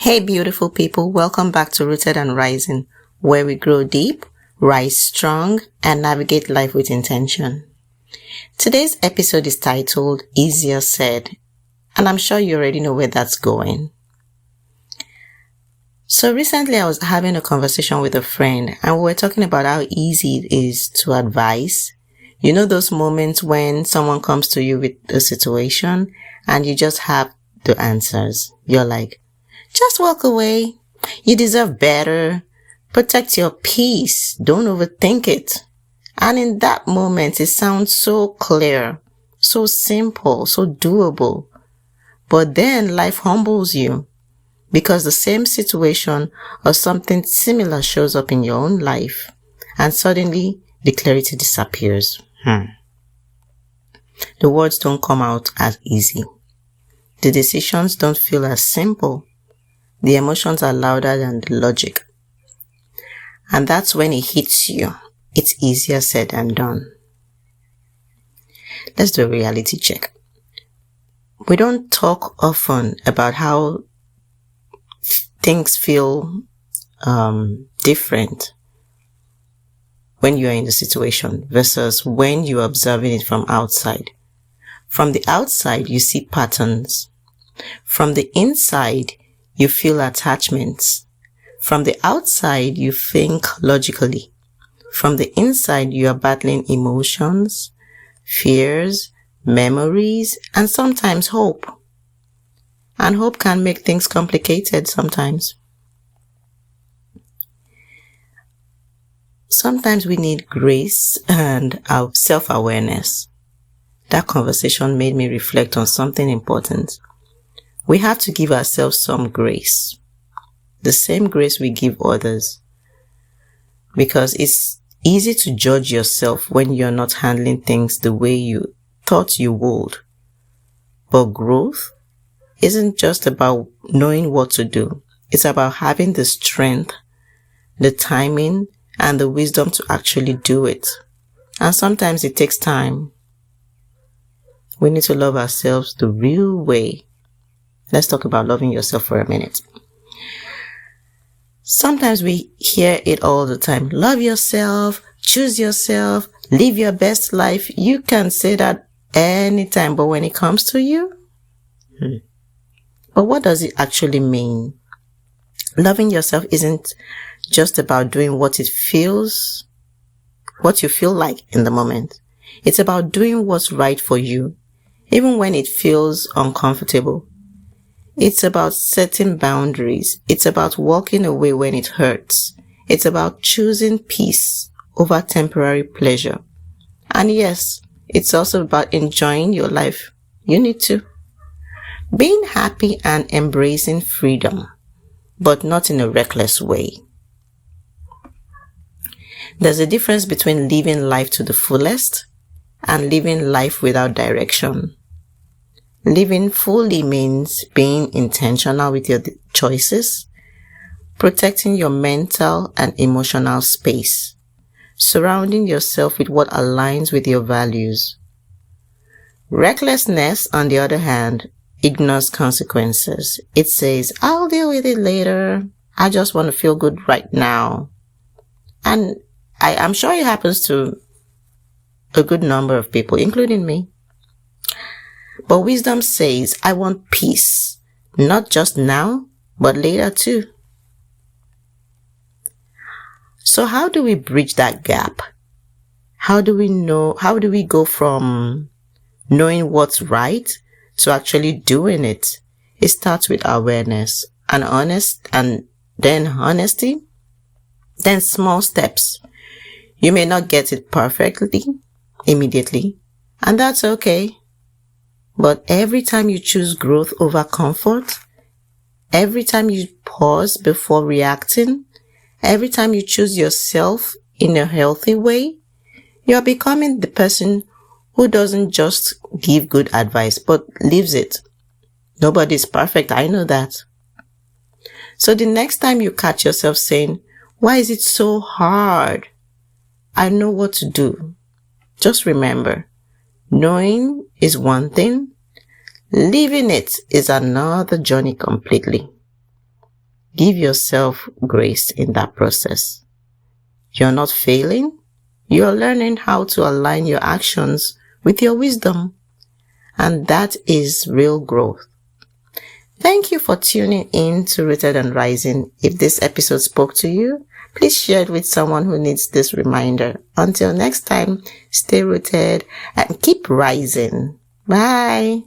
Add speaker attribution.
Speaker 1: Hey beautiful people, welcome back to Rooted and Rising, where we grow deep, rise strong, and navigate life with intention. Today's episode is titled Easier Said, and I'm sure you already know where that's going. So recently I was having a conversation with a friend and we were talking about how easy it is to advise. You know those moments when someone comes to you with a situation and you just have the answers. You're like, just walk away. You deserve better. Protect your peace. Don't overthink it. And in that moment, it sounds so clear, so simple, so doable. But then life humbles you because the same situation or something similar shows up in your own life and suddenly the clarity disappears. The words don't come out as easy. The decisions don't feel as simple. The emotions are louder than the logic. And that's when it hits you. It's easier said than done. Let's do a reality check. We don't talk often about how things feel different when you are in the situation versus when you're observing it from outside. From the outside, you see patterns. From the inside, you feel attachments. From the outside, you think logically. From the inside, you are battling emotions, fears, memories, and sometimes hope. And hope can make things complicated sometimes. Sometimes we need grace and our self-awareness. That conversation made me reflect on something important. We have to give ourselves some grace. The same grace we give others. Because it's easy to judge yourself when you're not handling things the way you thought you would. But growth isn't just about knowing what to do. It's about having the strength, the timing, and the wisdom to actually do it. And sometimes it takes time. We need to love ourselves the real way. Let's talk about loving yourself for a minute. Sometimes we hear it all the time. Love yourself, choose yourself, live your best life. You can say that anytime, but when it comes to you, but what does it actually mean? Loving yourself isn't just about doing what you feel like in the moment. It's about doing what's right for you, even when it feels uncomfortable. It's about setting boundaries. It's about walking away when it hurts. It's about choosing peace over temporary pleasure. And yes, it's also about enjoying your life. You need to. Being happy and embracing freedom, but not in a reckless way. There's a difference between living life to the fullest and living life without direction. Living fully means being intentional with your choices, protecting your mental and emotional space, surrounding yourself with what aligns with your values. Recklessness, on the other hand, ignores consequences. It says, I'll deal with it later. I just want to feel good right now. And I'm sure it happens to a good number of people, including me. But wisdom says, I want peace, not just now, but later too. So how do we bridge that gap? How do we go from knowing what's right to actually doing it? It starts with awareness and then honesty, then small steps. You may not get it perfectly, immediately, and that's okay. But every time you choose growth over comfort, every time you pause before reacting, every time you choose yourself in a healthy way, you are becoming the person who doesn't just give good advice, but lives it. Nobody's perfect, I know that. So the next time you catch yourself saying, why is it so hard? I know what to do. Just remember, knowing is one thing, living it is another journey completely. Give yourself grace in that process. You're not failing. You're learning how to align your actions with your wisdom. And that is real growth. Thank you for tuning in to Rooted and Rising. If this episode spoke to you, please share it with someone who needs this reminder. Until next time, stay rooted and keep rising. Bye.